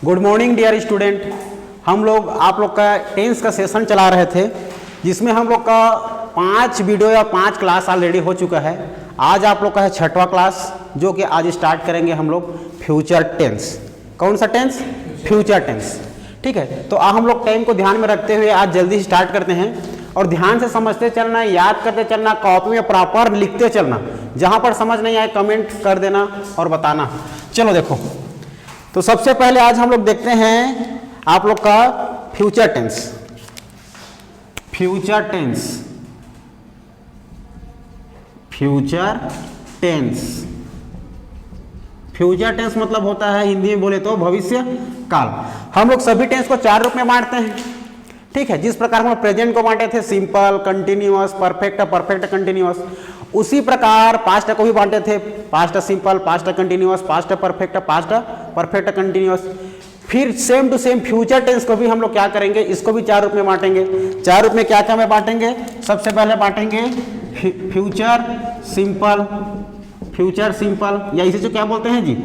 Good morning dear student. हम लोग आप लोग का टेंस का सेशन चला रहे थे जिसमें हम लोग का 5 वीडियो या 5 क्लास ऑलरेडी हो चुका है। आज आप लोग का है 6वां क्लास जो कि आज स्टार्ट करेंगे हम लोग फ्यूचर टेंस। कौन सा टेंस? Future tense. ठीक है, तो हम लोग टाइम को ध्यान में रखते हुए आज जल्दी स्टार्ट करते हैं और ध्यान से समझते चलना, याद करते चलना, कॉपी में प्रॉपर लिखते चलना। जहां पर समझ नहीं आए कमेंट कर देना और बताना। चलो देखो, तो सबसे पहले आज हम लोग देखते हैं आप लोग का future tense. Future tense, future tense, future tense मतलब होता है हिंदी में बोले तो भविष्य काल। हम लोग सभी टेंस को 4 रूप में बांटते हैं। ठीक है, जिस प्रकार हम प्रेजेंट को बांटे थे simple, continuous, perfect, perfect continuous, उसी प्रकार पास्ट को भी बांटे थे past simple, past continuous, past perfect, past perfect continuous. फिर same to same future tense को भी हम लोग क्या करेंगे, इसको भी 4 रूप में बांटेंगे। 4 रूप में क्या क्या में बांटेंगे? सबसे पहले बांटेंगे फ्यूचर सिंपल, फ्यूचर सिंपल या इसे जो क्या बोलते हैं जी,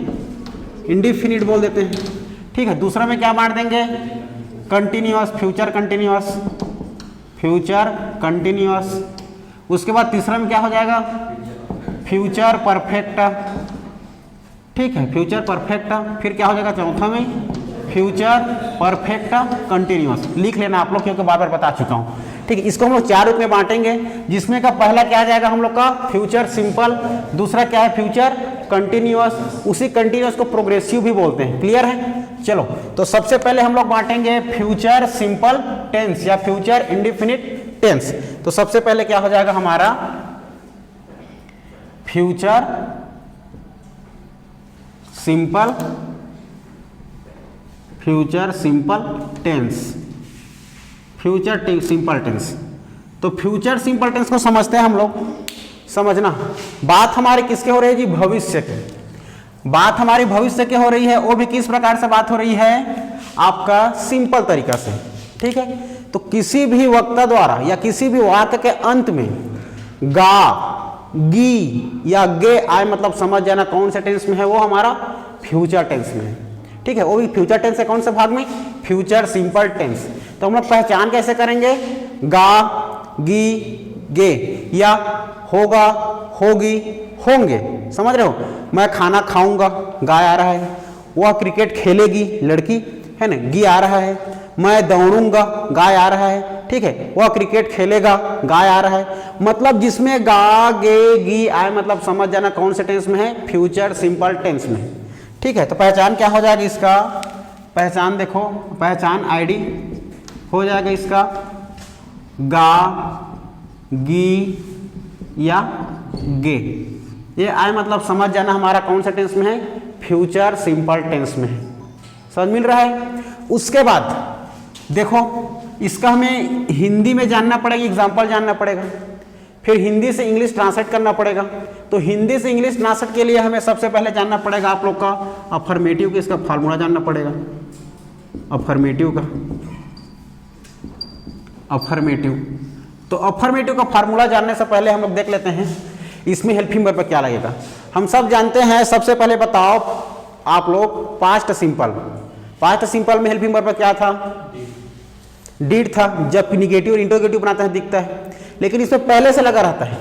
इंडिफिनिट बोल देते हैं। ठीक है, दूसरा में क्या बांट देंगे? Continuous, future continuous, future continuous. उसके बाद तीसरा में क्या हो जाएगा? Future perfect. ठीक है, फ्यूचर परफेक्ट। फिर क्या हो जाएगा चौथा में? Future perfect continuous. लिख लेना आप लोग क्योंकि बार बार बता चुका हूं। ठीक है, इसको हम लोग 4 रूप में बांटेंगे जिसमें का पहला क्या जाएगा हम लोग का फ्यूचर सिंपल, दूसरा क्या है फ्यूचर कंटिन्यूअस, उसी कंटिन्यूअस को प्रोग्रेसिव भी बोलते हैं। क्लियर है? चलो, तो सबसे पहले हम लोग बांटेंगे फ्यूचर सिंपल टेंस या फ्यूचर इंडिफिनिट टेंस। तो सबसे पहले क्या हो जाएगा हमारा future simple, future simple tense, future simple tense. तो फ्यूचर सिंपल टेंस को समझते हैं हम लोग। समझना, बात हमारी किसके हो रही है जी? भविष्य की। बात हमारी भविष्य की हो रही है, वो भी किस प्रकार से बात हो रही है? आपका सिंपल तरीका से। ठीक है, तो किसी भी वक्ता द्वारा या किसी भी वाक्य के अंत में गा, गी या गे आए मतलब समझ जाना कौन से टेंस में है, वो हमारा फ्यूचर टेंस में है। ठीक है, वो भी फ्यूचर टेंस है कौन से भाग में? Future simple tense. तो हम लोग पहचान कैसे करेंगे? गा, गी, गे या होगा, होगी, होंगे। समझ रहे हो? मैं खाना खाऊंगा, गाय आ रहा है। वह क्रिकेट खेलेगी, लड़की है ना, गी आ रहा है। मैं दौड़ूंगा, गाय आ रहा है। ठीक है, वह क्रिकेट खेलेगा, गाय आ रहा है। मतलब जिसमें गा, गे, गी आए मतलब समझ जाना कौन से टेंस में है? फ्यूचर सिंपल टेंस में है। ठीक है, तो पहचान क्या हो जाएगी इसका? पहचान देखो, पहचान आईडी हो जाएगा इसका गा, गी या गे। ये आए मतलब समझ जाना हमारा कौन सा टेंस में है? फ्यूचर सिंपल टेंस में है। समझ मिल रहा है? उसके बाद देखो, इसका हमें हिंदी में जानना पड़ेगा, एग्जाम्पल जानना पड़ेगा, फिर हिंदी से इंग्लिश ट्रांसलेट करना पड़ेगा। तो हिंदी से इंग्लिश ट्रांसलेट के लिए हमें सबसे पहले जानना पड़ेगा आप लोग का अफर्मेटिव का, इसका फार्मूला जानना पड़ेगा। अफर्मेटिव का, अफर्मेटिव। तो अफर्मेटिव का फार्मूला जानने से पहले हम लोग देख लेते हैं इसमें हेल्पिंग वर्ब पर क्या लगेगा। हम सब जानते हैं, सबसे पहले बताओ आप लोग पास्ट सिंपल। पास्ट सिंपल में हेल्पिंग वर्ब पर क्या था? डिड था। जब निगेटिव और इंटरोगेटिव बनाते हैं दिखता है, लेकिन इसमें पहले से लगा रहता है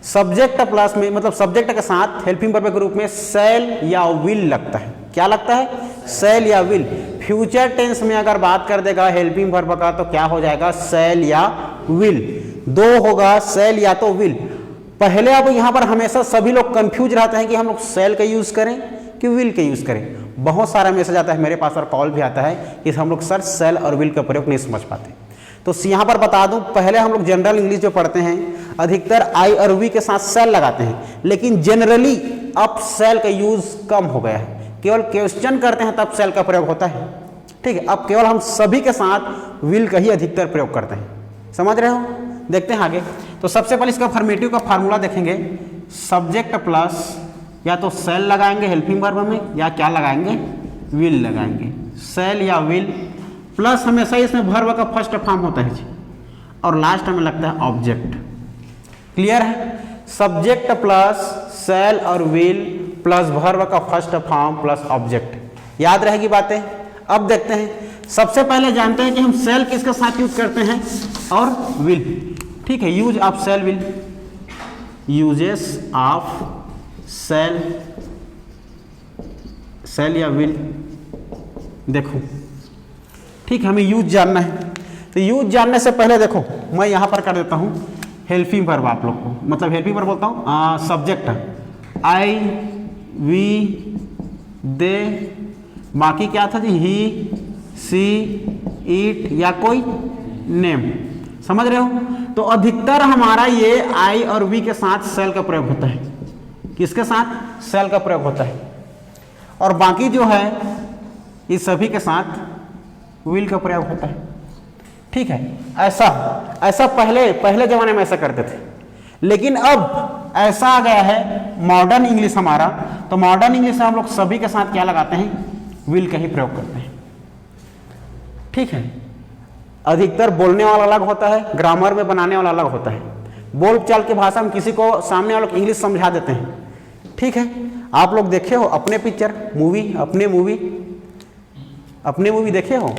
सब्जेक्ट प्लस में, मतलब सब्जेक्ट के साथ हेल्पिंग वर्ब के रूप में सेल या विल लगता है। क्या लगता है? सेल या विल। फ्यूचर टेंस में अगर बात कर देगा हेल्पिंग वर्ब का तो क्या हो जाएगा? सेल या विल। 2 होगा, सेल या तो विल। पहले अब यहां पर हमेशा सभी लोग कंफ्यूज रहते हैं कि हम लोग सेल का यूज करें कि विल का यूज करें। बहुत सारा मैसेज आता है मेरे पास और कॉल भी आता है कि हम लोग सर सेल और विल का प्रयोग नहीं समझ पाते। तो यहाँ पर बता दूं, पहले हम लोग जनरल इंग्लिश जो पढ़ते हैं अधिकतर आई और वी के साथ सेल लगाते हैं, लेकिन जनरली अब सेल का यूज कम हो गया है। केवल क्वेश्चन करते हैं तब सेल का प्रयोग होता है। ठीक है, अब केवल हम सभी के साथ विल का ही अधिकतर प्रयोग करते हैं। समझ रहे हो? देखते हैं आगे। तो सबसे पहले इसका फॉर्मेटिव का फार्मूला देखेंगे। सब्जेक्ट प्लस या तो सेल लगाएंगे हेल्पिंग वर्ब में, या क्या लगाएंगे? विल लगाएंगे। सेल या विल प्लस हमेशा इसमें वर्ब का फर्स्ट फॉर्म होता है जी, और लास्ट में लगता है ऑब्जेक्ट। क्लियर है? सब्जेक्ट प्लस सेल और विल प्लस वर्ब का फर्स्ट फॉर्म प्लस ऑब्जेक्ट। याद रहेगी बातें? अब देखते हैं, सबसे पहले जानते हैं कि हम सेल किसके साथ यूज करते हैं और विल। ठीक है, use of shall will, uses of shall, shall या विल। देखो ठीक है, हमें यूज जानना है, तो यूज जानने से पहले देखो मैं यहां पर कर देता हूं हेल्पिंग वर्ब आप लोग को, मतलब हेल्पिंग वर्ब बोलता हूं सब्जेक्ट आई वी दे, बाकी क्या था जी ही सी इट या कोई नेम, समझ रहे हो। तो अधिकतर हमारा ये आई और वी के साथ सेल का प्रयोग होता है, किसके साथ, सेल का प्रयोग होता है, और बाकी जो है इस सभी के साथ विल का प्रयोग होता है। ठीक है, ऐसा पहले जमाने में ऐसा करते थे, लेकिन अब ऐसा आ गया है मॉडर्न इंग्लिश हमारा, तो मॉडर्न इंग्लिश में हम लोग सभी के साथ क्या लगाते हैं, विल का ही प्रयोग करते हैं। ठीक है, अधिकतर बोलने वाला अलग होता है, ग्रामर में बनाने वाला अलग होता है, बोल चाल की भाषा में किसी को सामने वालों को इंग्लिश समझा देते हैं। ठीक है, आप लोग देखे हो अपने पिक्चर मूवी, अपने मूवी देखे हो,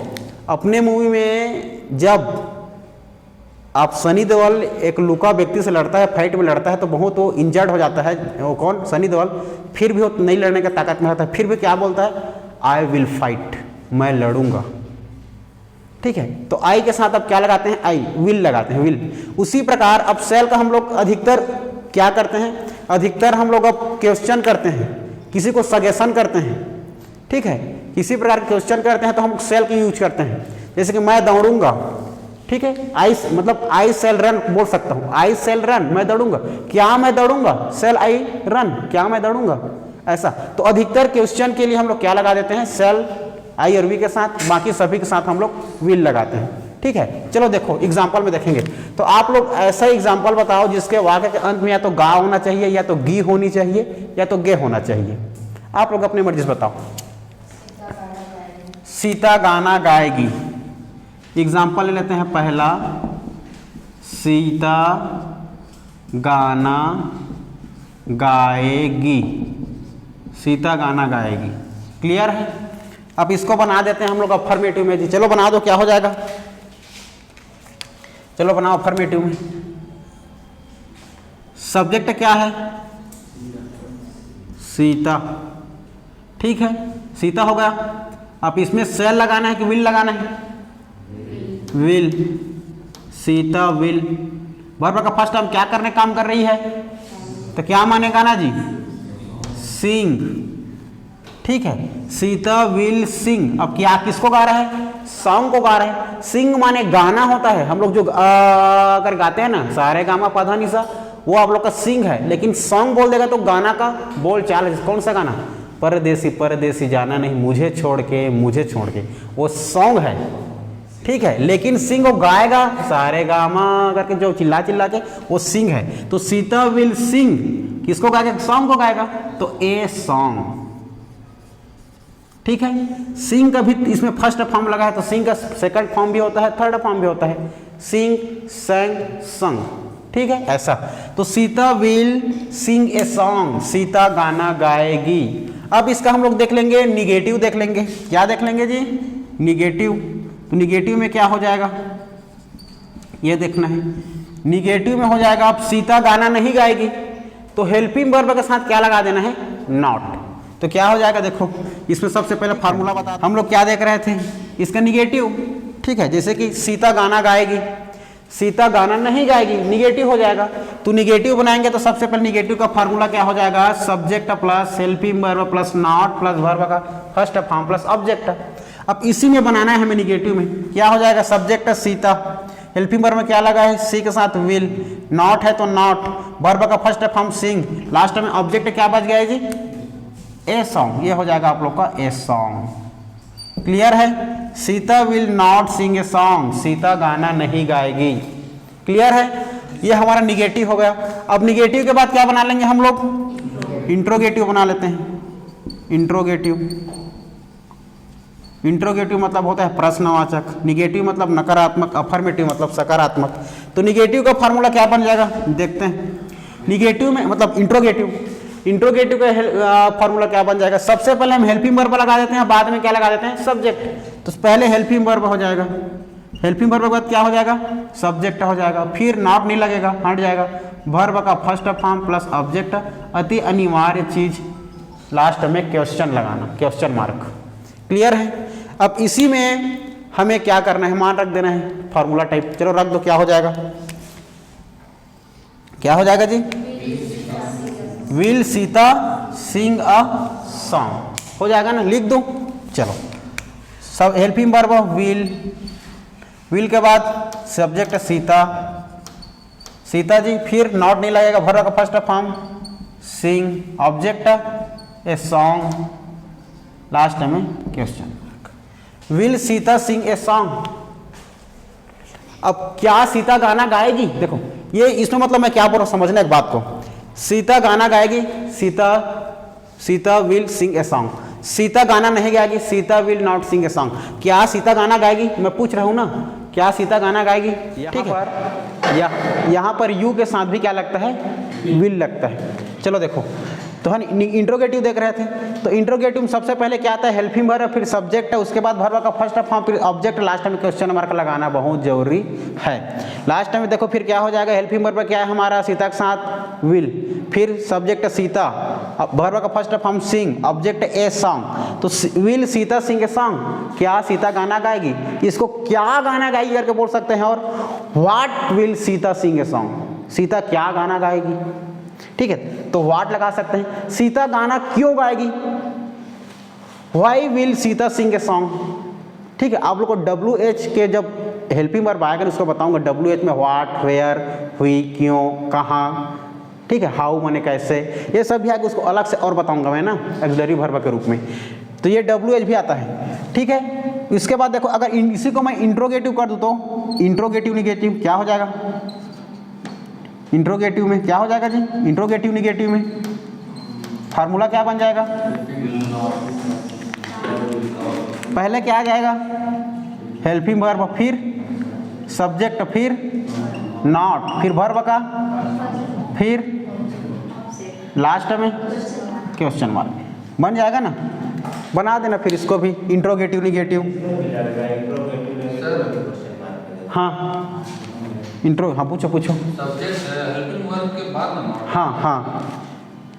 अपने मूवी में जब आप सनी देओल एक लुका व्यक्ति से लड़ता है, फाइट में लड़ता है, तो बहुत वो इंजर्ड हो जाता है, वो कौन, सनी देओल, फिर भी वो नहीं लड़ने का ताकत में रहता है, फिर भी क्या बोलता है, आई विल फाइट, मैं लड़ूंगा। ठीक है, तो आई के साथ अब क्या लगाते हैं, आई, विल लगाते हैं, विल। उसी प्रकार अब सेल का हम लोग अधिकतर क्या करते हैं, अधिकतर हम लोग अब क्वेश्चन करते हैं, किसी को सजेशन करते हैं। ठीक है, किसी प्रकार क्वेश्चन करते हैं तो हम सेल की यूज करते हैं, जैसे कि मैं दौड़ूंगा। ठीक है, आई मतलब आई सेल रन बोल सकता हूं, आई सेल रन, मैं दौड़ूंगा, क्या मैं दौड़ूंगा, सेल आई रन, क्या मैं दौड़ूंगा, ऐसा। तो अधिकतर क्वेश्चन के लिए हम लोग क्या लगा देते हैं, सेल आई और वी के साथ, बाकी सभी के साथ हम लोग विल लगाते हैं। ठीक है, चलो देखो एग्जाम्पल में देखेंगे, तो आप लोग ऐसा एग्जाम्पल बताओ जिसके वाक्य के अंत में या तो गा होना चाहिए, या तो गी होनी चाहिए, या तो गे होना चाहिए। आप लोग अपनी मर्जी से बताओ। सीता गाना गाएगी, एग्जाम्पल ले लेते हैं पहला, सीता गाना गाएगी, सीता गाना गाएगी। क्लियर है, अब इसको बना देते हैं हम लोग अफर्मेटिव में जी, चलो बना दो, क्या हो जाएगा, चलो बनाओ अफर्मेटिव में। सब्जेक्ट क्या है, सीता। ठीक है, सीता हो गया। अब इसमें सेल लगाना है कि विल लगाना है, विल, सीता विल। वर्ब का फर्स्ट टर्म क्या करने काम कर रही है, तो क्या मानेगा ना जी, सिंग। ठीक है, सीता विल सिंग। अब क्या किसको गा रहा है, सॉन्ग को गा रहा है। सिंग माने गाना होता है, हम लोग जो कर गाते हैं ना, सारे गामा पधा निसा, वो आप लोग का सिंग है। लेकिन सॉन्ग बोल देगा तो गाना का बोल चाल है। कौन सा गाना, परदेसी परदेसी जाना नहीं मुझे छोड़ के, वो सॉन्ग है। ठीक है, लेकिन सिंग वो गाएगा, सारे गामा करके जो चिल्ला के वो सिंग है। तो सीता विल सिंग, किसको गाएगा, सॉन्ग को गाएगा, तो ए सॉन्ग। ठीक है, सिंग का भी इसमें फर्स्ट फॉर्म लगा है, तो सिंग का सेकंड फॉर्म भी होता है, थर्ड फॉर्म भी होता है, सिंग, सेंग, संग। ठीक है, ऐसा। तो Sita will sing a song, Sita गाना गाएगी। अब इसका हम लोग देख लेंगे निगेटिव, देख लेंगे, क्या देख लेंगे जी, निगेटिव। तो निगेटिव में क्या हो जाएगा, ये देखना है। निगेटिव में हो जाएगा, अब सीता गाना नहीं गाएगी, तो हेल्पिंग वर्ब के साथ क्या लगा देना है, नॉट। तो क्या हो जाएगा, देखो इसमें सबसे पहले फार्मूला बता, हम लोग क्या देख रहे थे, इसका निगेटिव। ठीक है, जैसे कि सीता गाना गाएगी, सीता गाना नहीं गाएगी, निगेटिव हो जाएगा। तो निगेटिव बनाएंगे तो सबसे पहले निगेटिव का फार्मूला क्या हो जाएगा, subject plus helping verb plus not plus verb का फर्स्ट फॉर्म प्लस ऑब्जेक्ट। अब इसी में बनाना है हमें निगेटिव में, क्या हो जाएगा, सब्जेक्ट सीता, हेल्पिंग वर्ब में क्या लगा है, सी के साथ विल, नॉट है तो नॉट, वर्ब का फर्स्ट फॉर्म सिंग, लास्ट में ऑब्जेक्ट क्या बच गया जी, ए सॉन्ग। ये हो जाएगा आप लोग का ए सॉन्ग। क्लियर है, Sita will not sing a song, Sita गाना नहीं गाएगी। क्लियर है, ये हमारा निगेटिव हो गया। अब निगेटिव के बाद क्या बना लेंगे हम लोग, इंट्रोगेटिव बना लेते हैं। इंट्रोगेटिव, इंट्रोगेटिव मतलब होता है प्रश्नवाचक, निगेटिव मतलब नकारात्मक, अफर्मेटिव मतलब सकारात्मक। तो निगेटिव का फार्मूला क्या बन जाएगा, देखते हैं। निगेटिव में मतलब इंट्रोगेटिव, इंट्रोगेटिव का फॉर्मूला क्या बन जाएगा, सबसे पहले हम हेल्पिंग वर्ब लगा देते हैं, बाद में क्या लगा देते हैं, सब्जेक्ट। तो पहले हेल्पिंग वर्ब हो जाएगा, हेल्पिंग वर्ब के बाद क्या हो जाएगा, सब्जेक्ट हो जाएगा, फिर नॉट नहीं लगेगा, हट जाएगा, वर्ब का फर्स्ट फॉर्म प्लस ऑब्जेक्ट, अति अनिवार्य चीज लास्ट में क्वेश्चन लगाना, क्वेश्चन मार्क। क्लियर है। अब इसी में हमें क्या करना है, मान रख देना है फॉर्मूला टाइप। चलो रख दो, क्या हो जाएगा, क्या हो जाएगा जी, will Sita sing a song हो जाएगा ना, लिख दो। चलो सब हेल्पिंग वर्ब विल, विल के बाद सब्जेक्ट सीता, सीता जी, फिर नॉट नहीं लगेगा, वर्ब का first form sing, object a song, last में question mark. Will Sita sing a song. अब क्या सीता गाना गाएगी, देखो ये इसमें मतलब मैं क्या बोल रहा हूं, समझना एक बात को। सीता गाना गाएगी, Sita, Sita will sing a song, Sita गाना नहीं गाएगी, Sita will not sing a song. क्या सीता गाना गाएगी, मैं पूछ रहा हूं ना, क्या सीता गाना गाएगी, ठीक है। यहाँ पर यू के साथ भी क्या लगता है, विल लगता है। चलो देखो, तो हम इंट्रोगेटिव देख रहे थे, तो इंट्रोगेटिव में सबसे पहले क्या आता है, हेल्पिंग वर्ब, फिर सब्जेक्ट है, उसके बाद वर्ब का फर्स्ट फॉर्म, फिर ऑब्जेक्ट, लास्ट में क्वेश्चन मार्क लगाना बहुत जरूरी है। लास्ट में देखो फिर क्या हो जाएगा, हेल्पिंग वर्ब क्या है हमारा, सीता के साथ विल, फिर सब्जेक्ट सीता, वर्ब का first form sing, object a song. तो will Sita sing a song, क्या सीता गाना गाएगी, इसको क्या गाना गाएगी करके बोल सकते हैं, और what will Sita sing a song, Sita क्या गाना गाएगी, ठीक है। तो व्हाट लगा सकते हैं, सीता गाना क्यों गाएगी, why will Sita sing a song, ठीक है। आप लोग को WH के जब हेल्पिंग वर्ब आएगा उसको बताऊंगा, WH में व्हाट, वेयर, हुई, क्यों, कहाँ, ठीक है, हाउ माने कैसे, ये सब भी आगे उसको अलग से और बताऊंगा मैं ना, ऑक्सिलरी वर्ब के रूप में। तो ये WH भी आता है, ठीक है। इसके बाद देखो, अगर इसी को मैं इंट्रोगेटिव कर दूं तो इंट्रोगेटिव निगेटिव क्या हो जाएगा, इंट्रोगेटिव में क्या हो जाएगा जी, इंट्रोगेटिव निगेटिव में फार्मूला क्या बन जाएगा, पहले क्या आ जाएगा, हेल्पिंग वर्ब, फिर सब्जेक्ट, फिर नॉट, फिर वर्ब का, फिर लास्ट में क्वेश्चन मार्क बन जाएगा ना, बना देना फिर इसको भी इंट्रोगेटिव निगेटिव। हाँ इंट्रो, हाँ पूछो पूछो। सब्जेक्ट हेल्पिंग वर्ब के बाद ना नॉट, हाँ हाँ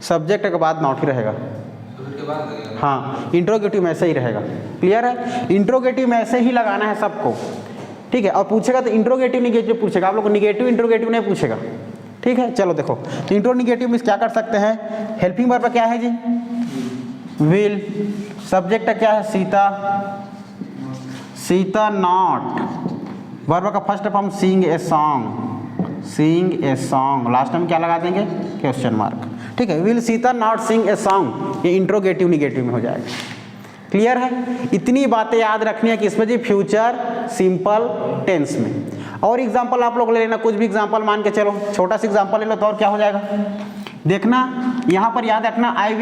सब्जेक्ट के बाद नॉट ही रहेगा, के बाद लगेगा। हाँ इंट्रोगेटिव में ऐसे ही रहेगा। क्लियर है, इंट्रोगेटिव में ऐसे ही लगाना है सबको, ठीक है। और पूछेगा तो इंट्रोगेटिव निगेटिव पूछेगा, आप लोग को निगेटिव इंट्रोगेटिव नहीं पूछेगा, ठीक है। चलो देखो, तो इंट्रो निगेटिव में क्या कर सकते हैं, हेल्पिंग वर्ब क्या है जी, विल, सब्जेक्ट क्या है, सीता, सीता नॉट, वर्ब का first form sing a song, sing a song, last में क्या लगा देंगे, क्वेश्चन मार्क, ठीक है। Will Sita not sing a song, ये इंट्रोगेटिव निगेटिव में हो जाएगा। क्लियर है, इतनी बातें याद रखनी है कि इसमें जी फ्यूचर सिंपल टेंस में। और एग्जांपल आप लोग ले लेना, कुछ भी एग्जांपल मान के चलो, छोटा सा एग्जांपल ले लो तो और क्या हो जाएगा, देखना यहाँ पर याद रखना, आई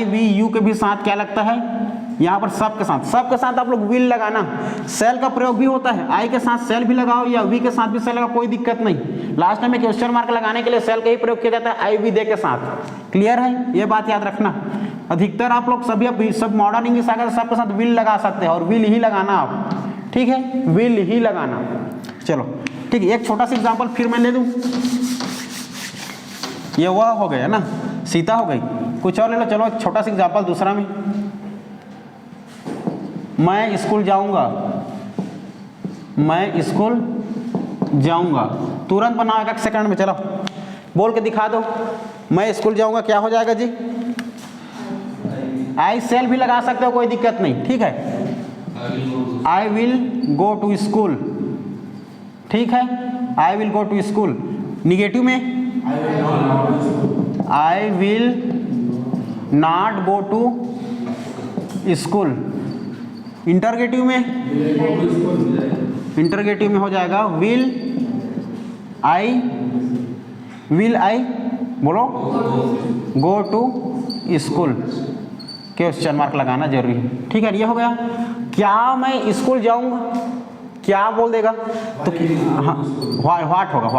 वी यू के भी साथ क्या लगता है, यहाँ पर सब के साथ आप लोग विल लगाना। सेल का प्रयोग भी होता है, आई के साथ सेल भी लगाओ या वी के साथ भी सेल लगाओ, कोई दिक्कत नहीं। लास्ट में क्वेश्चन मार्क लगाने के लिए सेल का ही प्रयोग किया जाता है, आई वी दे के साथ। क्लियर है, ये बात याद रखना। अधिकतर आप लोग सभी सब मॉडर्न इंग्लिश आकर सबके साथ विल लगा सकते हैं, और विल ही लगाना आप, ठीक है, विल ही लगाना। चलो ठीक है, एक छोटा सा एग्जाम्पल फिर मैं ले लूँ, ये वह हो गया ना, सीता हो गई, कुछ और ले लो। चलो एक छोटा सा एग्जाम्पल दूसरा में, मैं स्कूल जाऊंगा, मैं स्कूल जाऊंगा, तुरंत बनाओ, एक सेकंड में, चलो बोल के दिखा दो। मैं स्कूल जाऊंगा क्या हो जाएगा जी, आई सेल भी लगा सकते हो, कोई दिक्कत नहीं, ठीक है। I will go to school, ठीक है, I will go to school. Negative में I will not go to school. Interrogative में, इंटरगेटिव में हो जाएगा विल आई बोलो go to school, question mark लगाना जरूरी है, ठीक है। ये हो गया, क्या मैं स्कूल जाऊंगा, क्या बोल देगा तो हाँ, व्हाट होगा,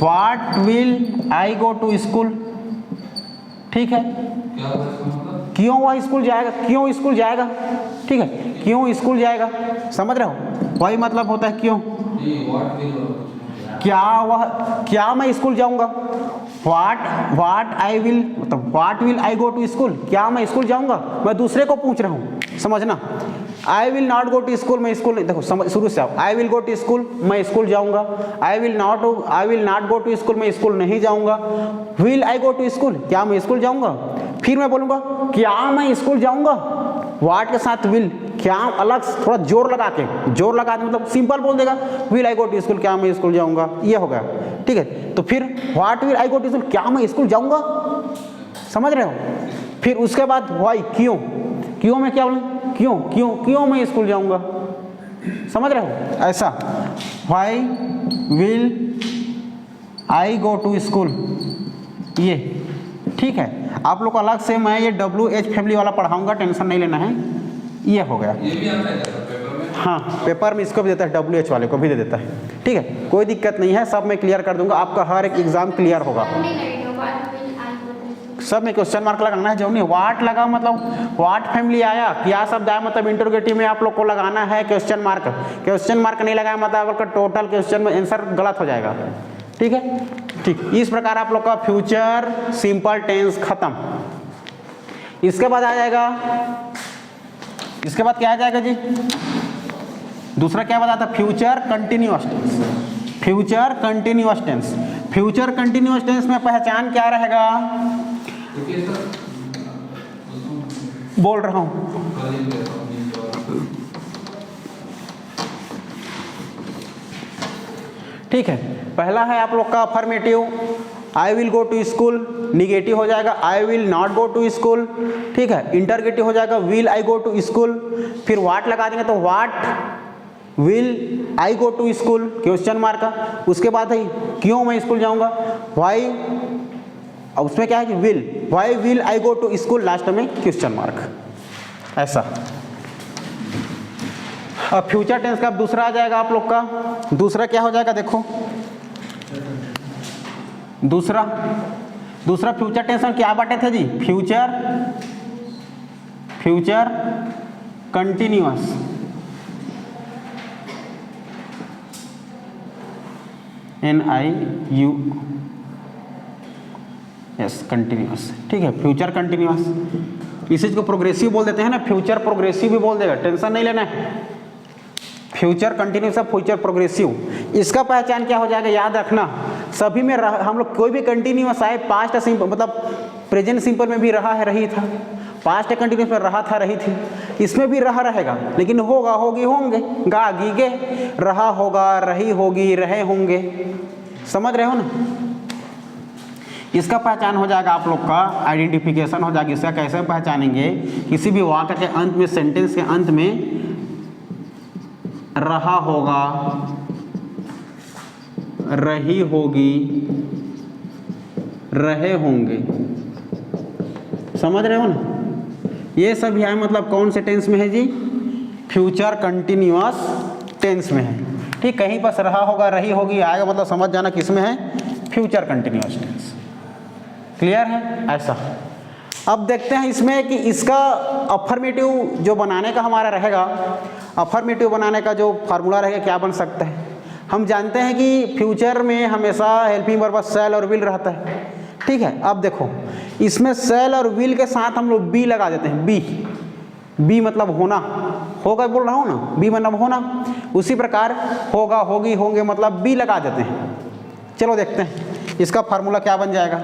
what will I go to school, ठीक है, क्या हुआ इसका मतलब? क्यों वह स्कूल जाएगा, क्यों स्कूल जाएगा, ठीक है, क्यों स्कूल जाएगा, समझ रहे हो, वही मतलब होता है क्यों। ये व्हाट विल क्या मैं स्कूल जाऊंगा, व्हाट आई विल, मतलब what will I go to school, क्या मैं स्कूल जाऊंगा, मैं दूसरे को पूछ रहा हूँ, समझना। I will not go to school, मैं स्कूल नहीं, देखो समझ शुरू से आओ, I will go to school, मैं स्कूल जाऊंगा, I will not go to school, मैं स्कूल नहीं जाऊंगा, will I go to school, क्या मैं स्कूल जाऊंगा, फिर मैं बोलूंगा क्या मैं स्कूल जाऊंगा, व्हाट के साथ विल, क्या अलग थोड़ा जोर लगा के मतलब सिंपल बोल देगा, will I go to school, क्या मैं स्कूल जाऊंगा, ये हो गया, ठीक है। तो फिर what will I go to school, क्या मैं स्कूल जाऊंगा, समझ रहे हो। फिर उसके बाद वाई, क्यों मैं क्या बोलूँ, क्यों मैं स्कूल जाऊंगा, समझ रहे हो, ऐसा why will I go to school, ये ठीक है। आप लोग को अलग से मैं ये WH फैमिली वाला पढ़ाऊंगा, टेंशन नहीं लेना है, ये हो गया। ये भी आता है क्या पेपर में? हाँ, पेपर में इसको भी देता है, WH वाले को भी दे देता है, ठीक है, कोई दिक्कत नहीं है, सब मैं क्लियर कर दूंगा, आपका हर एक एग्जाम क्लियर होगा। सब में क्वेश्चन मार्क लगाना है, जो नहीं वाट लगा मतलब वाट फैमिली आया, क्या शब्द आया मतलब इंटरोगेटिव में आप लोग को लगाना है क्वेश्चन मार्क नहीं लगाया मतलब आपका टोटल क्वेश्चन में आंसर गलत हो जाएगा, ठीक है। ठीक, इस प्रकार आप लोग का फ्यूचर सिंपल टेंस खत्म। इसके बाद आ जाएगा, इसके बाद क्या आ जाएगा जी, दूसरा क्या बताता, future continuous tense. Future continuous tense, future continuous tense में पहचान क्या रहेगा, देखिए सर, बोल रहा हूँ, ठीक है। पहला है आप लोग का affirmative, I will go to school, negative हो जाएगा I will not go to school, ठीक है। इंटरगेटिव हो जाएगा will I go to school, फिर व्हाट लगा देंगे तो what will I go to school question mark का। उसके बाद है क्यों मैं स्कूल जाऊंगा, वाई, अब उसमें क्या है कि will, why will I go to school, last में क्वेश्चन मार्क, ऐसा। अब फ्यूचर टेंस का अब दूसरा आ जाएगा आप लोग का, दूसरा क्या हो जाएगा देखो, दूसरा फ्यूचर टेंस में क्या बांटे थे जी, फ्यूचर कंटिन्यूअस, NIUS कंटिन्यूअस, ठीक है, फ्यूचर कंटिन्यूअस। इसी को प्रोग्रेसिव बोल देते हैं ना, फ्यूचर प्रोग्रेसिव भी बोल देगा, टेंशन नहीं लेना है। फ्यूचर कंटिन्यूअस है, फ्यूचर प्रोग्रेसिव। इसका पहचान क्या हो जाएगा, याद रखना, सभी में हम लोग कोई भी कंटिन्यूअस आए, पास्ट सिंपल मतलब प्रेजेंट सिंपल में भी रहा है, रही था, पास्ट कंटिन्यूअस में रहा था, रही थी, इसमें भी रहा रहेगा, लेकिन होगा, होगी, होंगे, गा गी गे, रहा होगा, रही होगी, रहे होंगे, समझ रहे हो ना। इसका पहचान हो जाएगा आप लोग का, आइडेंटिफिकेशन हो जाएगा। इसका कैसे पहचानेंगे, किसी भी वाक्य के अंत में, सेंटेंस के अंत में रहा होगा, रही होगी, रहे होंगे, समझ रहे हो ना। ये सब है मतलब कौन से टेंस में है जी, फ्यूचर कंटिन्यूअस टेंस में है, ठीक। कहीं बस रहा होगा, रही होगी आएगा मतलब समझ जाना किस में है, फ्यूचर कंटिन्यूअस टेंस, क्लियर है, ऐसा। अब देखते हैं इसमें कि इसका अफर्मेटिव जो बनाने का हमारा रहेगा, अफर्मेटिव बनाने का जो फार्मूला रहेगा क्या बन सकता है। हम जानते हैं कि फ्यूचर में हमेशा हेल्पिंग वर्ब शैल और विल रहता है, ठीक है। अब देखो इसमें शैल और विल के साथ हम लोग बी लगा देते हैं, बी मतलब होना, होगा बोल रहा हूँ ना, बी मतलब होना। उसी प्रकार होगा, होगी, होंगे मतलब बी लगा देते हैं। चलो देखते हैं इसका फार्मूला क्या बन जाएगा।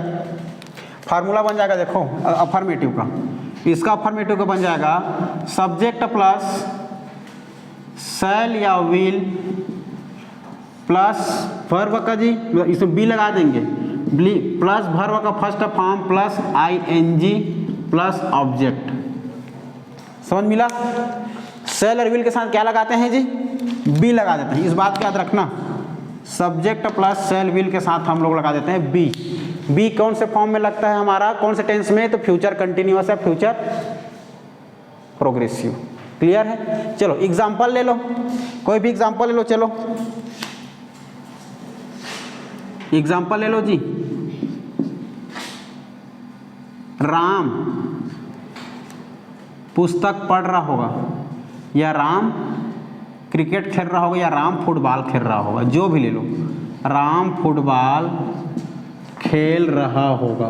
फार्मूला बन जाएगा देखो अफर्मेटिव का, इसका अफर्मेटिव का बन जाएगा सब्जेक्ट प्लस शैल या विल प्लस वर्ब का जी, इसमें बी लगा देंगे, प्लस वर्ब का first form plus ING plus object, समझ मिला। शैल और विल के साथ क्या लगाते हैं जी, बी लगा देते हैं। इस बात को याद रखना, सब्जेक्ट प्लस शैल विल के साथ हम लोग लगा देते हैं बी। बी कौन से फॉर्म में लगता है हमारा, कौन से टेंस में, तो फ्यूचर कंटिन्यूअस है, फ्यूचर प्रोग्रेसिव, क्लियर है। चलो एग्जाम्पल ले लो, कोई भी एग्जाम्पल ले लो, चलो एग्जाम्पल ले लो जी। राम पुस्तक पढ़ रहा होगा, या राम क्रिकेट खेल रहा होगा, या राम फुटबॉल खेल रहा होगा, जो भी ले लो, राम फुटबॉल खेल रहा होगा।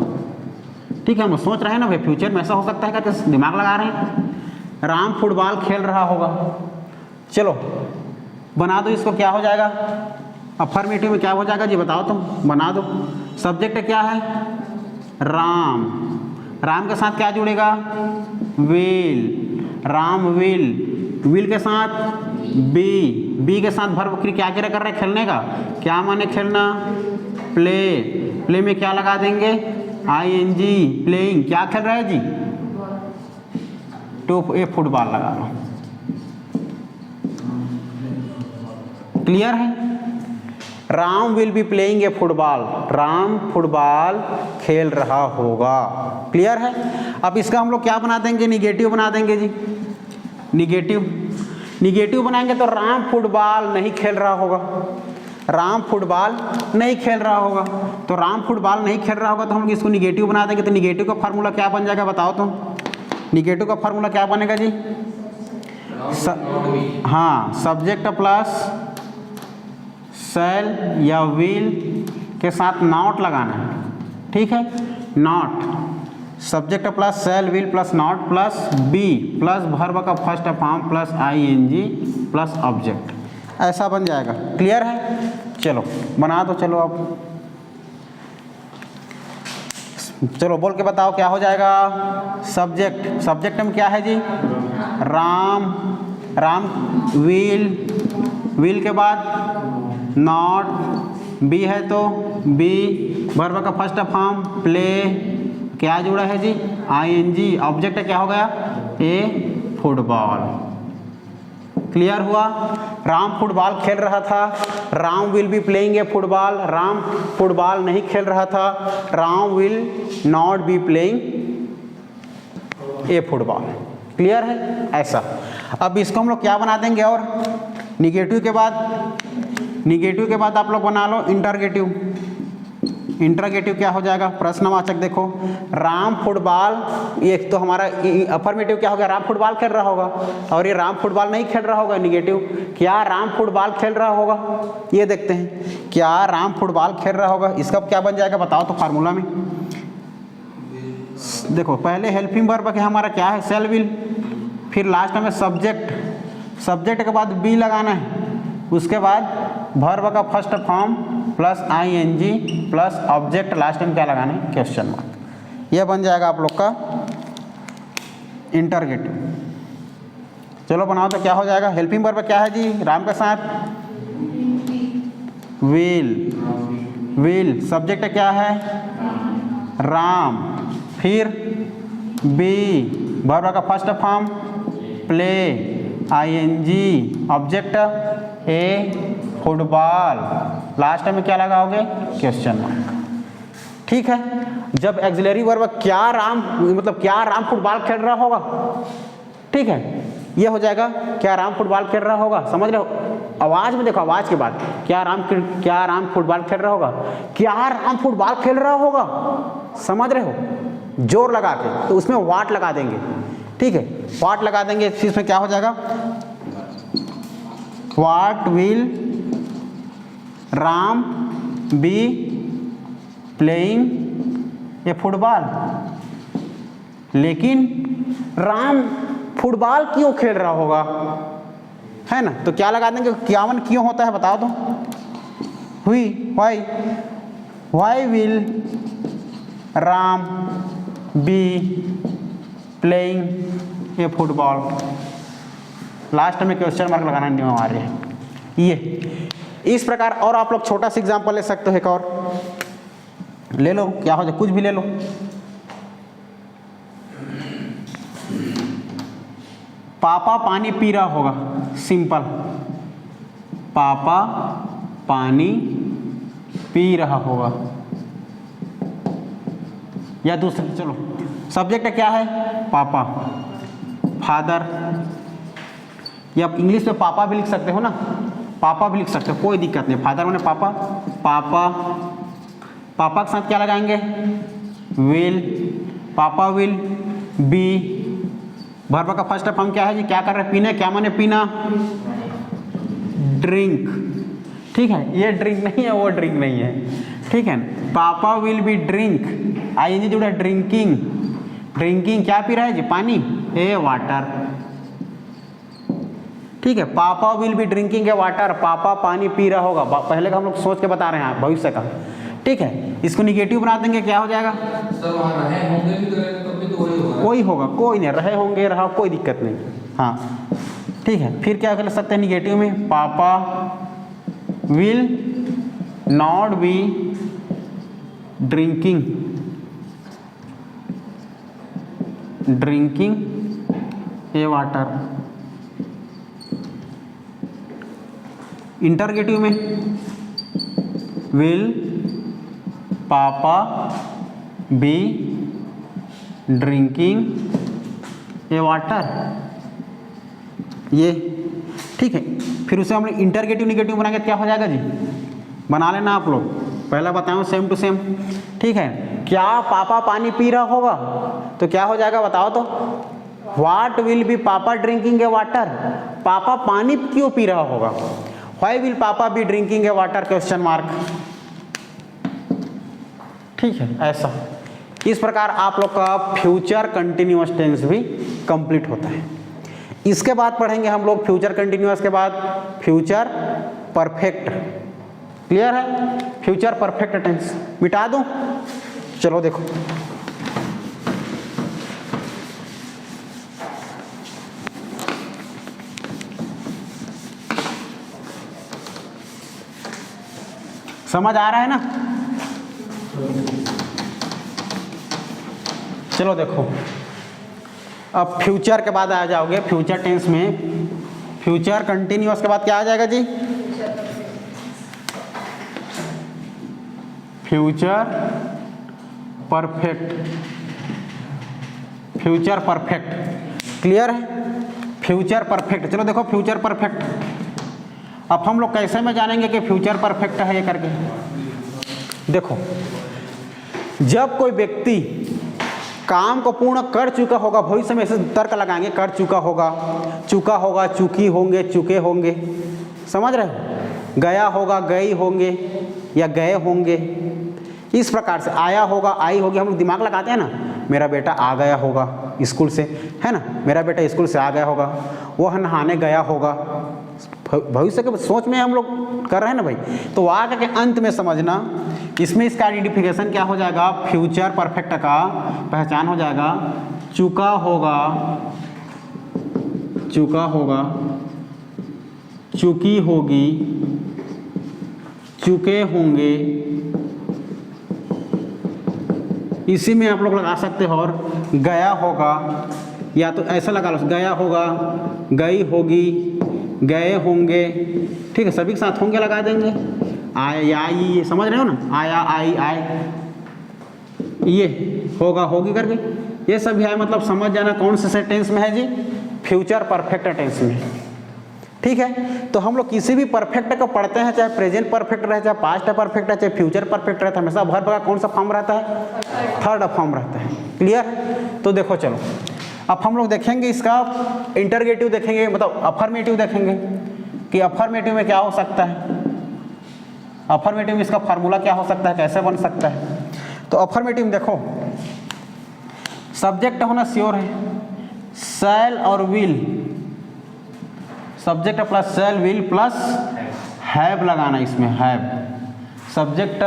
ठीक है, हम सोच रहे हैं ना भाई फ्यूचर में ऐसा हो सकता है क्या, तो दिमाग लगा रहे हैं। राम फुटबॉल खेल रहा होगा। चलो बना दो इसको, क्या हो जाएगा अफर्मेटिव में, क्या हो जाएगा जी बताओ तुम, बना दो। सब्जेक्ट क्या है राम, राम के साथ क्या जुड़ेगा विल, राम विल के साथ बी के साथ वर्ब क्रिया क्या क्या कर रहे हैं खेलने का, क्या माने खेलना प्ले में क्या लगा देंगे ing, प्लेइंग, क्या खेल रहा है जी तो ए फुटबॉल लगा लो। क्लियर है, Ram will be playing a football, Ram football खेल रहा होगा। क्लियर है। अब इसका हम लोग क्या बना देंगे, निगेटिव बना देंगे जी, निगेटिव बनाएंगे तो राम फुटबॉल नहीं खेल रहा होगा, राम फुटबॉल नहीं खेल रहा होगा, तो राम फुटबॉल नहीं खेल रहा होगा तो हम इसको निगेटिव बना देंगे। तो निगेटिव का फार्मूला क्या बन जाएगा बताओ तुम, निगेटिव का फार्मूला क्या बनेगा जी हाँ, सब्जेक्ट प्लस शैल या विल के साथ नॉट लगाना है। ठीक है, not, subject plus shall will plus not plus be plus verb का first form plus ing plus object, ऐसा बन जाएगा। क्लियर है, चलो बना दो। चलो अब चलो बोल के बताओ क्या हो जाएगा। सब्जेक्ट में क्या है जी राम विल के बाद नॉट, बी है तो बी, वर्ब का फर्स्ट फॉर्म प्ले, क्या जुड़ा है जी ing, ऑब्जेक्ट क्या हो गया ए फुटबॉल। क्लियर हुआ, राम फुटबॉल खेल रहा था, Ram will be playing a football, Ram football नहीं खेल रहा था, Ram will not B playing a football. Clear है ऐसा। अब इसको हम लोग क्या बना देंगे, और निगेटिव के बाद आप लोग बना लो इंटरगेटिव क्या हो जाएगा प्रश्नवाचक। देखो राम फुटबॉल, ये तो हमारा अफर्मेटिव क्या हो गया राम फुटबॉल खेल रहा होगा, और ये राम फुटबॉल नहीं खेल रहा होगा निगेटिव, क्या राम फुटबॉल खेल रहा होगा, ये देखते हैं क्या राम फुटबॉल खेल रहा होगा। इसका क्या बन जाएगा बताओ तो फार्मूला में। देखो पहले हेल्पिंग वर्ब के हमारा क्या है शैल विल, फिर लास्ट में सब्जेक्ट के बाद बी लगाना है, उसके बाद वर्ब का first form plus ing plus object, last में क्या लगाना है क्वेश्चन मार्क। यह बन जाएगा आप लोग का इंटरगेटिव। चलो बनाओ तो क्या हो जाएगा। हेल्पिंग वर्ब क्या है जी राम के साथ विल, सब्जेक्ट क्या है राम, फिर बी, वर्ब का first form play, ing, object a football, last में क्या लगाओगे क्वेश्चन मार्क। ठीक है, जब एक्सिलरी वर्ब क्या राम फुटबॉल खेल रहा होगा, ठीक है, ये हो जाएगा क्या राम फुटबॉल खेल रहा होगा। समझ रहे हो, आवाज में देखो, आवाज के बाद क्या राम फुटबॉल खेल रहा होगा, क्या राम फुटबॉल खेल रहा होगा, समझ रहे हो, जोर लगा के, तो उसमें वाट लगा देंगे। ठीक है, वाट लगा देंगे, इसमें क्या हो जाएगा what will Ram be playing a football, लेकिन राम फुटबॉल क्यों खेल रहा होगा, है ना, तो क्या लगा देंगे क्यावन क्यों होता है बताओ तो, why will Ram be playing a football, last में क्वेश्चन मार्क लगाना अनिवार्य है। ये इस प्रकार, और आप लोग छोटा सा एग्जांपल ले सकते हो, एक और ले लो, क्या हो जाए कुछ भी ले लो। पापा पानी पी रहा होगा, सिंपल, पापा पानी पी रहा होगा। या दूसरा, चलो सब्जेक्ट क्या है पापा, फादर, या इंग्लिश में पापा भी लिख सकते हो ना, पापा भी लिख सकते हो, कोई दिक्कत नहीं। फादर माने पापा, पापा के साथ क्या लगाएंगे विल, पापा विल बी, वर्ब का फर्स्ट फॉर्म क्या है जी, क्या कर रहे हैं, पीने, क्या माने पीना, ड्रिंक, ठीक है, ये ड्रिंक नहीं है, वो ड्रिंक नहीं है, ठीक है। पापा विल बी ड्रिंक, आईएनजी जुड़ा ड्रिंकिंग, ड्रिंकिंग क्या पी रहा है जी, पानी, ए वाटर, ठीक है। पापा will be drinking a water, पापा पानी पी रहा होगा, पहले का हम लोग सोच के बता रहे हैं भविष्य का, ठीक है। इसको निगेटिव बना देंगे, क्या हो जाएगा, सर वहाँ रहे होंगे भी तो रहेंगे तब भी तो वही होगा। कोई होगा, कोई नहीं, रहे होंगे, रहा, कोई दिक्कत नहीं, हाँ, ठीक है। फिर क्या कर सकते हैं निगेटिव में, papa will not be drinking a water. Interrogative में will papa be drinking a water, ये ठीक है। फिर उसे हम इंटरगेटिव निगेटिव बनाएंगे, क्या हो जाएगा जी, बना लेना आप लोग, पहला बताऊँ सेम टू सेम, ठीक है। क्या पापा पानी पी रहा होगा, तो क्या हो जाएगा बताओ तो, what will be papa drinking a water, पापा पानी क्यों पी रहा होगा, why will papa be drinking a water, question mark, ठीक है। ऐसा इस प्रकार आप लोग का फ्यूचर कंटिन्यूअस टेंस भी कंप्लीट होता है। इसके बाद पढ़ेंगे हम लोग फ्यूचर कंटिन्यूअस के बाद फ्यूचर परफेक्ट, क्लियर है, फ्यूचर परफेक्ट टेंस मिटा दूं, चलो देखो, समझ आ रहा है ना, चलो देखो, अब फ्यूचर के बाद आ जाओगे फ्यूचर टेंस में, फ्यूचर कंटिन्यूअस के बाद क्या आ जाएगा जी, future perfect, future perfect, clear है, फ्यूचर परफेक्ट। चलो देखो फ्यूचर परफेक्ट, अब हम लोग कैसे में जानेंगे कि फ्यूचर परफेक्ट है ये करके, देखो जब कोई व्यक्ति काम को पूर्ण कर चुका होगा, भविष्य में ऐसे तर्क लगाएंगे, कर चुका होगा, चुका होगा, चुकी होंगे, चुके होंगे, समझ रहे हो, गया होगा, गई होंगे या गए होंगे, इस प्रकार से आया होगा, आई होगी, हम लोग दिमाग लगाते हैं ना, मेरा बेटा आ गया होगा स्कूल से, है ना, मेरा बेटा स्कूल से आ गया होगा, वह नहाने गया होगा, भविष्य के सोच में हम लोग कर रहे हैं ना भाई, तो आगे के अंत में समझना, इसमें इसका आइडेंटिफिकेशन क्या हो जाएगा, फ्यूचर परफेक्ट का पहचान हो जाएगा, चुका होगा, चुका होगा, चुकी होगी, चुके होंगे, इसी में आप लोग लगा सकते हो, और गया होगा, या तो ऐसा लगा लो, गया होगा, गई होगी, गए होंगे, ठीक है, सभी के साथ होंगे लगा देंगे, आया आई, ये समझ रहे हो ना, आया आई आए, ये होगा होगी करके, ये सभी है, मतलब समझ जाना कौन से टेंस में है जी, फ्यूचर परफेक्ट टेंस में, ठीक है। तो हम लोग किसी भी परफेक्ट को पढ़ते हैं, चाहे प्रेजेंट परफेक्ट रहे, चाहे पास्ट परफेक्ट है, चाहे फ्यूचर परफेक्ट रहता है, हमेशा वर्ब का कौन सा फॉर्म रहता है, थर्ड फॉर्म रहता है, क्लियर। तो देखो चलो, अब हम लोग देखेंगे इसका इंटरगेटिव देखेंगे, मतलब अफर्मेटिव देखेंगे कि अफर्मेटिव में क्या हो सकता है, अफर्मेटिव में इसका फार्मूला क्या हो सकता है, कैसे बन सकता है। तो अफर्मेटिव में देखो, सब्जेक्ट होना श्योर है, शैल और will, subject plus shall, will plus have लगाना, इसमें have, subject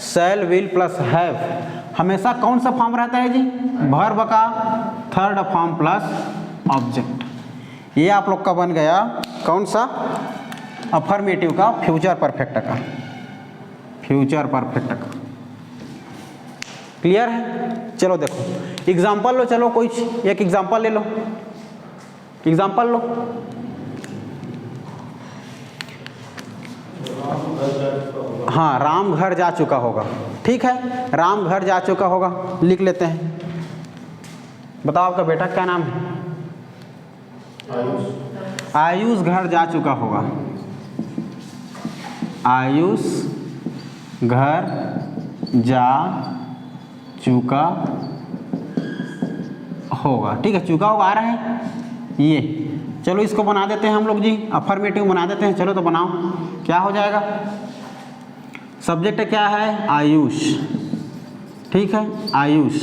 shall, will plus have, हमेशा कौन सा फॉर्म रहता है जी, वर्ब का थर्ड फॉर्म प्लस ऑब्जेक्ट। ये आप लोग का बन गया कौन सा, अफर्मेटिव का फ्यूचर परफेक्ट का, फ्यूचर परफेक्ट का, क्लियर है। चलो देखो एग्जांपल लो, चलो कोई एक एग्जांपल ले लो, एग्जांपल लो, हाँ, राम घर जा चुका होगा, ठीक है, राम घर जा चुका होगा, लिख लेते हैं। बताओ आपका बेटा क्या नाम है, आयुष घर जा चुका होगा, आयुष घर जा चुका होगा। ठीक है, चुका होगा आ रहा है ये। चलो इसको बना देते हैं हम लोग जी, अफर्मेटिव बना देते हैं। चलो तो बनाओ, क्या हो जाएगा? सब्जेक्ट क्या है? आयुष। ठीक है, आयुष।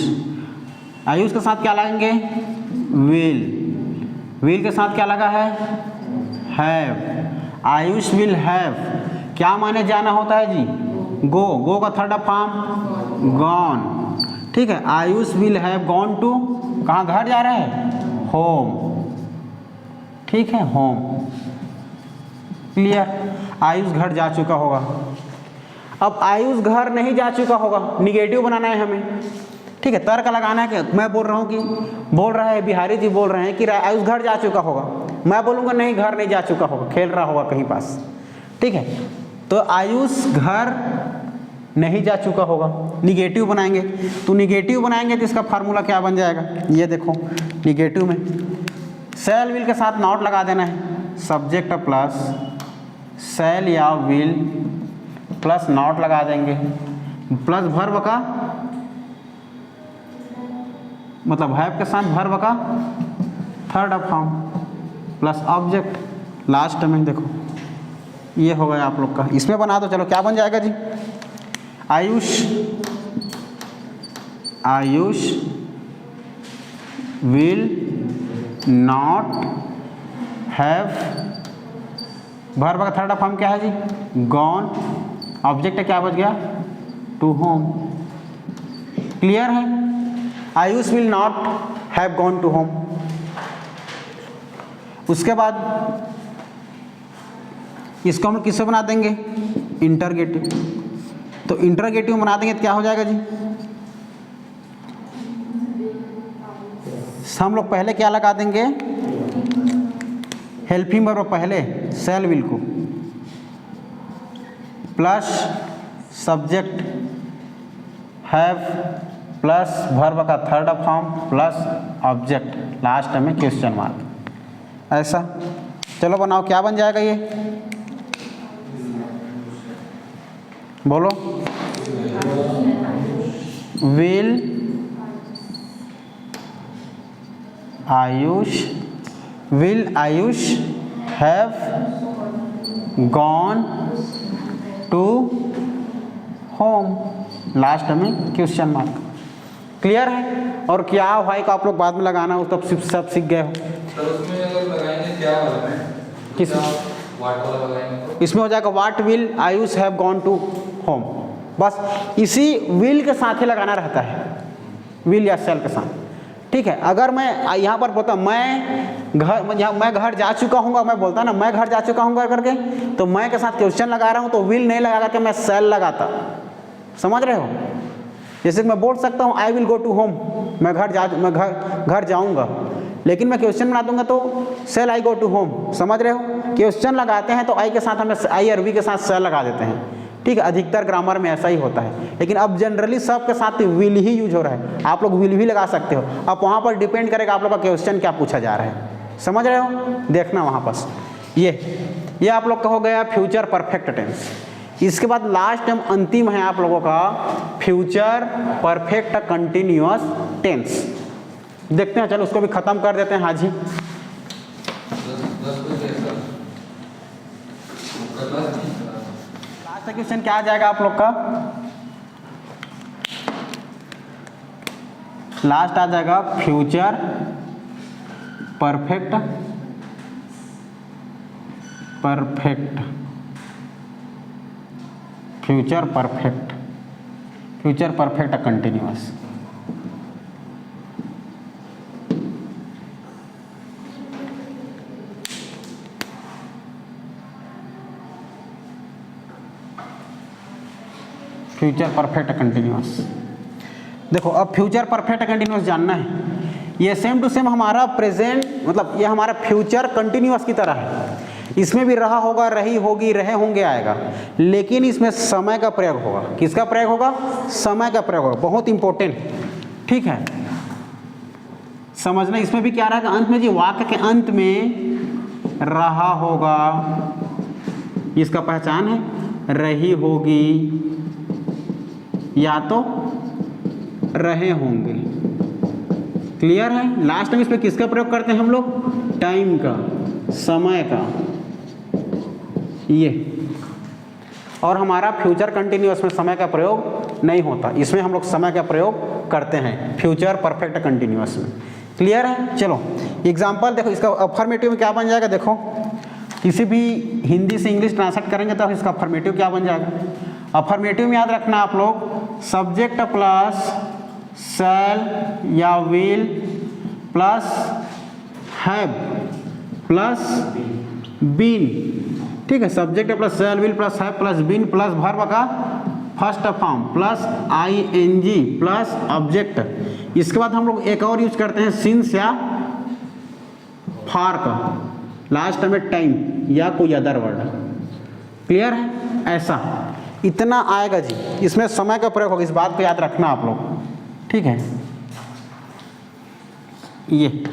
आयुष के साथ क्या लगेंगे? विल। विल के साथ क्या लगा है? हैव। आयुष विल हैव क्या माने जाना होता है जी? गो। गो का थर्ड फॉर्म गॉन। ठीक है, Ayush will have gone to, कहाँ घर जा रहा है? होम। ठीक है, होम। क्लियर? आयुष घर जा चुका होगा। अब आयुष घर नहीं जा चुका होगा, निगेटिव बनाना है हमें। ठीक है, तर्क लगाना है कि मैं बोल रहा हूँ कि बोल रहा है बिहारी जी बोल रहे हैं कि आयुष घर जा चुका होगा, मैं बोलूँगा नहीं घर नहीं जा चुका होगा, खेल रहा होगा कहीं पास। ठीक है, तो आयुष घर नहीं जा चुका होगा, निगेटिव बनाएंगे। तो निगेटिव बनाएंगे तो इसका फार्मूला क्या बन जाएगा? ये देखो, निगेटिव में शैल विल के साथ नॉट लगा देना है, सब्जेक्ट प्लस शैल या विल प्लस नॉट लगा देंगे, प्लस वर्ब का मतलब हैव के साथ वर्ब का third form plus object last में। देखो ये हो गया आप लोग का। इसमें बना दो, चलो क्या बन जाएगा जी? Ayush, Ayush will not have, verb का थर्ड फॉर्म क्या है जी? गॉन। ऑब्जेक्ट क्या बच गया? To home. क्लियर है? Ayush will not have gone to home. उसके बाद इसको हम किससे बना देंगे? इंटरगेटिव। तो इंटरगेटिव बना देंगे तो क्या हो जाएगा जी? हम लोग पहले क्या लगा देंगे? हेल्पिंग वर्ब पहले शैल विल को plus subject have plus verb का third form plus object last में क्वेश्चन मार्क। ऐसा चलो बनाओ, क्या बन जाएगा ये? बोलो। Will Ayush, will Ayush have gone to home, last में क्वेश्चन मार्क। क्लियर है? और क्या भाई को आप लोग बाद में लगाना हो तब सब सीख गए हो। तो उसमें अगर लगाएंगे क्या वाला में? किस वाट वाला लगाएंगे? इसमें हो जाएगा what will Ayush have gone to home. बस इसी विल के साथ ही लगाना रहता है, विल या शैल के साथ। ठीक है, अगर मैं यहाँ पर बोलता मैं घर जा चुका हूँ, मैं बोलता ना मैं घर जा चुका हूँ करके, तो मैं के साथ क्वेश्चन लगा रहा हूँ तो विल नहीं लगा करके मैं शैल लगाता। समझ रहे हो? जैसे कि मैं बोल सकता हूँ I will go to home, मैं घर जाऊँगा, लेकिन मैं क्वेश्चन बना दूंगा तो शैल आई गो टू होम। समझ रहे हो? क्वेश्चन लगाते हैं तो आई के साथ हमें आई और वी के साथ शैल लगा देते हैं। ठीक है, अधिकतर ग्रामर में ऐसा ही होता है, लेकिन अब जनरली सब के साथ विल ही यूज हो रहा है। आप लोग विल भी लगा सकते हो, अब वहाँ पर डिपेंड करेगा आप लोग का क्वेश्चन क्या पूछा जा रहा है। समझ रहे हो? देखना वहाँ पास। ये आप लोग का हो गया फ्यूचर परफेक्ट टेंस। इसके बाद लास्ट टाइम अंतिम है आप लोगों का फ्यूचर परफेक्ट कंटिन्यूअस टेंस। देखते हैं, चलो उसको भी खत्म कर देते हैं। हाँ जी, 10 लास्ट क्वेश्चन क्या आ जाएगा आप लोग का? लास्ट आ जाएगा future perfect future perfect continuous. Future perfect continuous. देखो अब फ्यूचर परफेक्ट कंटिन्यूअस जानना है, ये सेम टू सेम हमारा प्रेजेंट, मतलब ये हमारा फ्यूचर कंटिन्यूअस की तरह है। इसमें भी रहा होगा, रही होगी, रहे होंगे आएगा, लेकिन इसमें समय का प्रयोग होगा। किसका प्रयोग होगा? समय का प्रयोग होगा, बहुत इंपॉर्टेंट। ठीक है, समझना। इसमें भी क्या रहेगा अंत में जी? वाक्य के अंत में रहा होगा, इसका पहचान है, रही होगी या तो रहे होंगे। क्लियर है। लास्ट में इसमें किसका प्रयोग करते हैं हम लोग? टाइम का, समय का, ये। और हमारा फ्यूचर कंटिन्यूअस में समय का प्रयोग नहीं होता, इसमें हम लोग समय का प्रयोग करते हैं फ्यूचर परफेक्ट कंटिन्यूअस में। क्लियर है। चलो एग्जाम्पल देखो, इसका अफर्मेटिव में क्या बन जाएगा देखो, किसी भी हिंदी से इंग्लिश ट्रांसलेट करेंगे तो इसका अफर्मेटिव क्या बन जाएगा? अफर्मेटिव में याद रखना आप लोग, सब्जेक्ट प्लस शैल या will plus have plus been, ठीक है। Subject plus shall will plus have plus been plus verb का first form plus ING plus object. इसके बाद हम लोग एक और यूज करते हैं सिंस या फॉर का, लास्ट में टाइम या कोई अदर वर्ड। क्लियर है। ऐसा इतना आएगा जी, इसमें समय का प्रयोग होगा, इस बात को याद रखना आप लोग, ठीक है। ये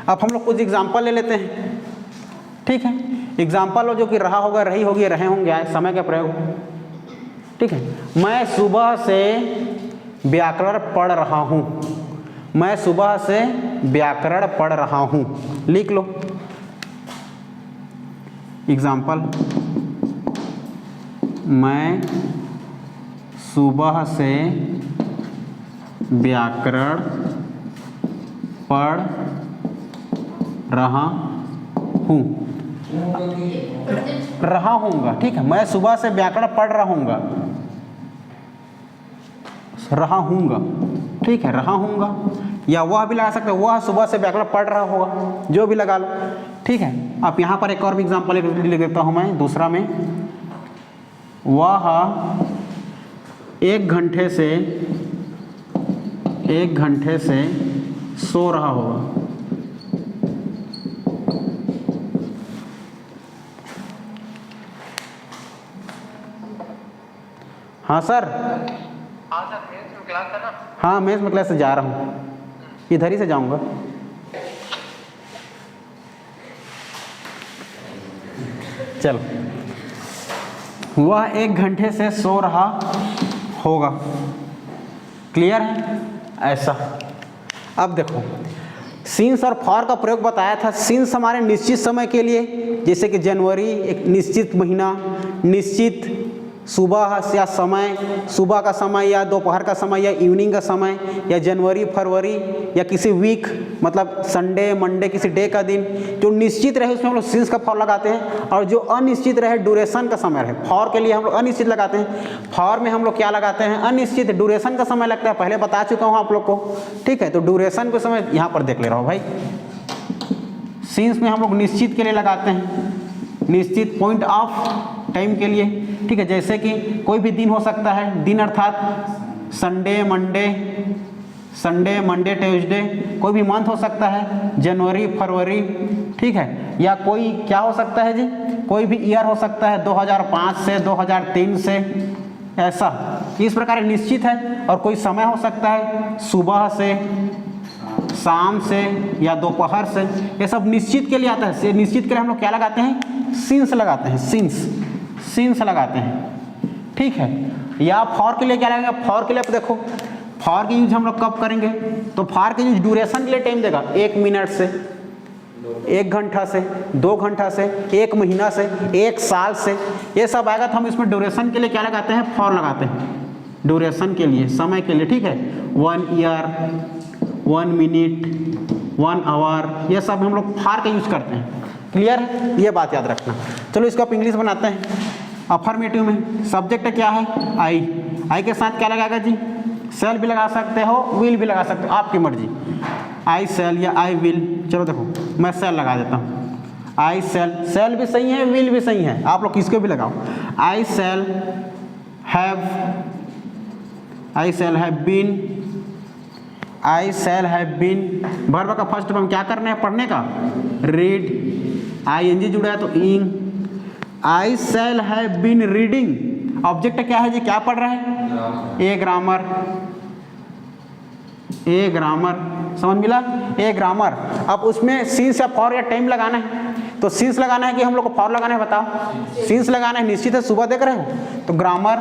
अब हम लोग कुछ एग्जाम्पल ले लेते हैं, ठीक है। एग्जाम्पल जो कि रहा होगा, रही होगी, रहे होंगे, समय का प्रयोग, ठीक है। मैं सुबह से व्याकरण पढ़ रहा हूँ, मैं सुबह से व्याकरण पढ़ रहा हूँ, लिख लो एग्जाम्पल। मैं सुबह से व्याकरण पढ़ रहा हूँ, रहा हूँगा, ठीक है। मैं सुबह से व्याकरण पढ़ रहा हूँगा, रहा हूँगा, ठीक है, रहा हूँगा। या वह भी लगा सकते हो, वह सुबह से व्याकरण पढ़ रहा होगा, जो भी लगा लो, ठीक है। अब यहाँ पर एक और भी एग्जाम्पल लिख देता हूँ मैं, दूसरा में, वह 1 घंटे से सो रहा होगा, हाँ सर। हाँ सर, मेंस में क्लास है ना? हाँ मेंस में क्लास से जा रहा हूँ, इधर ही से जाऊँगा। चलो, वह 1 घंटे से सो रहा होगा। क्लियर है। ऐसा अब देखो, सिंस और फॉर का प्रयोग बताया था। सिंस हमारे निश्चित समय के लिए, जैसे कि जनवरी एक निश्चित महीना, निश्चित सुबह या समय, सुबह का समय या दोपहर का समय या इवनिंग का समय, या जनवरी फरवरी या किसी वीक मतलब संडे मंडे किसी डे का दिन, जो निश्चित रहे उसमें हम लोग सिंस का फॉर लगाते हैं। और जो अनिश्चित रहे, ड्यूरेशन का समय रहे, फॉर के लिए हम लोग अनिश्चित लगाते हैं। फॉर में हम लोग क्या लगाते हैं? अनिश्चित, ड्यूरेशन का समय लगता है, पहले बता चुका हूँ आप लोग को, ठीक है। तो ड्यूरेशन के समय यहाँ पर देख ले रहा हो भाई, सिंस में हम लोग निश्चित के लिए लगाते हैं, निश्चित पॉइंट ऑफ टाइम के लिए, ठीक है। जैसे कि कोई भी दिन हो सकता है, दिन अर्थात संडे मंडे ट्यूसडे, कोई भी मंथ हो सकता है, जनवरी फरवरी, ठीक है। या कोई क्या हो सकता है जी, कोई भी ईयर हो सकता है, 2005 से 2003 से, ऐसा इस प्रकार निश्चित है। और कोई समय हो सकता है, सुबह से, शाम से या दोपहर से, ये सब निश्चित के लिए आता है। निश्चित के लिए हम लोग क्या लगाते हैं? सिंस लगाते हैं, सिंस लगाते हैं, ठीक है। या फॉर के लिए क्या लगेगा? फॉर के लिए देखो, फॉर की यूज हम लोग कब करेंगे? तो फॉर की यूज ड्यूरेशन के लिए टाइम देगा, 1 मिनट से, 1 घंटा से, 2 घंटा से, 1 महीना से, 1 साल से, ये सब आएगा। तो हम इसमें ड्यूरेशन के लिए क्या लगाते हैं? फॉर लगाते हैं, ड्यूरेशन के लिए, समय के लिए, ठीक है। 1 ईयर, 1 मिनट, 1 आवर, ये सब हम लोग फॉर का यूज करते हैं। क्लियर है, ये बात याद रखना। चलो इसको आप इंग्लिश बनाते हैं। अफर्मेटिव में सब्जेक्ट क्या है? आई के साथ क्या लगाएगा जी? शैल भी लगा सकते हो, विल भी लगा सकते हो, आपकी मर्जी। आई शैल या आई विल, चलो देखो मैं शैल लगा देता हूँ। आई शैल, शैल भी सही है, विल भी सही है, आप लोग किसको भी लगाओ। I shall have been, I shall have been, verb का फर्स्ट फॉर्म क्या करना है? पढ़ने का, रीड, आईएनजी जुड़ा है तो ing. I shall have been reading, object क्या है जी? क्या पढ़ रहा है? ए ग्रामर, समझ मिला? ए ग्रामर। अब उसमें सिंस या फॉर या टाइम लगाना है, तो सिंस लगाना है कि हम लोग को फॉर लगाना है? बताओ। सिंस लगाना है, निश्चित है, सुबह देख रहे हो, तो ग्रामर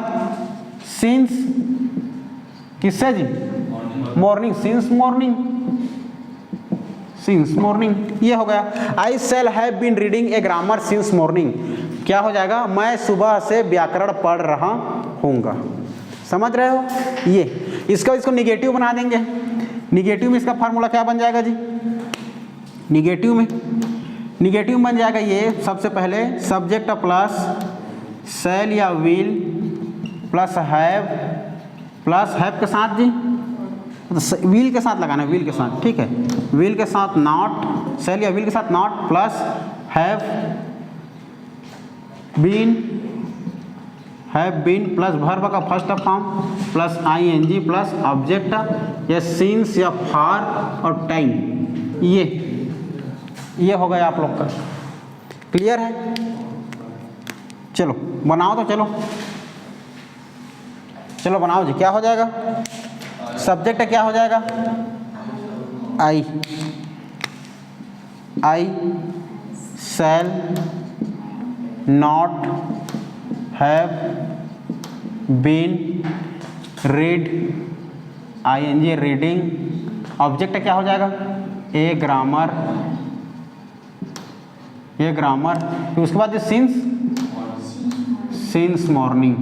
सिंस किससे जी? Morning, since morning, since morning, ये हो गया। I shall have been reading a grammar since morning, क्या हो जाएगा, मैं सुबह से व्याकरण पढ़ रहा हूँगा। समझ रहे हो, ये इसको निगेटिव बना देंगे। निगेटिव में इसका फार्मूला क्या बन जाएगा जी, निगेटिव में बन जाएगा ये, सबसे पहले सब्जेक्ट प्लस शैल या विल प्लस हैव के साथ जी, विल के साथ लगाना, विल के साथ, ठीक है, विल के साथ नॉट, शैल या विल के साथ not plus have been plus verb का first form plus ING plus object या सिंस या फॉर और टाइम, ये हो गया आप लोग का। क्लियर है, चलो बनाओ तो, चलो बनाओ जी। क्या हो जाएगा, सब्जेक्ट क्या हो जाएगा, I shall not have been read, ING reading. Object क्या हो जाएगा, ए ग्रामर, फिर उसके बाद सिंस मॉर्निंग।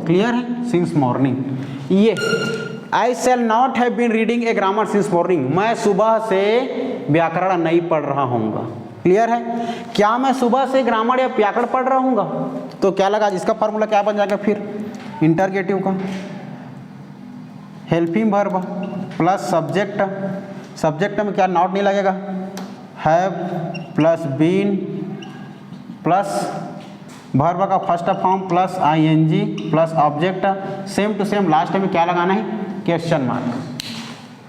क्लियर है, सिंस मॉर्निंग। ये I shall not have been reading a grammar since morning, मैं सुबह से व्याकरण नहीं पढ़ रहा हूँगा। क्लियर है, क्या मैं सुबह से ग्रामर या व्याकरण पढ़ रहा हूँगा, तो क्या लगा, इसका फार्मूला क्या बन जाएगा फिर, इंटरगेटिव का हेल्पिंग वर्ब प्लस सब्जेक्ट में क्या नॉट नहीं लगेगा, have plus been plus verb का first form plus ING plus object, same to same last में क्या लगाना है, क्वेश्चन मार्क।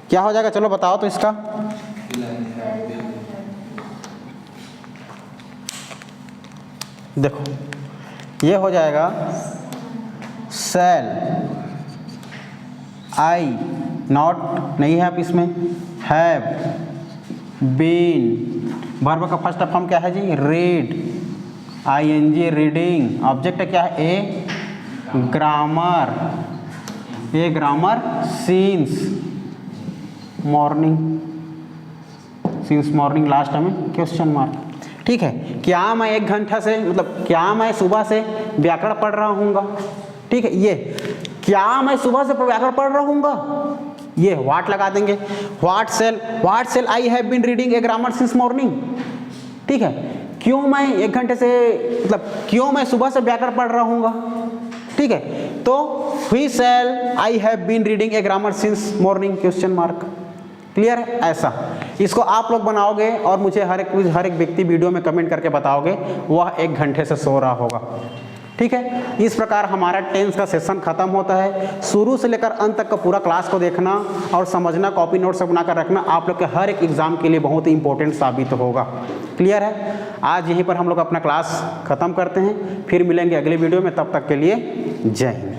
क्या हो जाएगा, चलो बताओ तो इसका, देखो ये हो जाएगा शैल आई नॉट नहीं है आप इसमें, हैव बीन वर्ब का फर्स्ट फॉर्म क्या है जी, रीड, आईएनजी रीडिंग, ऑब्जेक्ट क्या है, ए ग्रामर सिंस मॉर्निंग लास्ट में क्वेश्चन मार्क। ठीक है, क्या मैं 1 घंटा से, मतलब क्या मैं सुबह से व्याकरण पढ़ रहा हूँगा, ठीक है, ये क्या मैं सुबह से व्याकरण पढ़ रहा हूँगा, ये व्हाट लगा देंगे, what shall I have been reading a grammar since morning. ठीक है, क्यों मैं 1 घंटे से, मतलब क्यों मैं सुबह से व्याकरण पढ़ रहा हूँगा, ठीक है, तो we shall I have been reading a grammar since morning question mark. Clear है, ऐसा इसको आप लोग बनाओगे और मुझे हर एक व्यक्ति वीडियो में कमेंट करके बताओगे वह 1 घंटे से सो रहा होगा। ठीक है, इस प्रकार हमारा टेंस का सेशन खत्म होता है। शुरू से लेकर अंत तक का पूरा क्लास को देखना और समझना, कॉपी नोट सब बनाकर रखना आप लोग के हर एक एग्जाम के लिए बहुत ही इंपॉर्टेंट साबित होगा। क्लियर है, आज यहीं पर हम लोग अपना क्लास खत्म करते हैं, फिर मिलेंगे अगले वीडियो में, तब तक के लिए जय हिंद।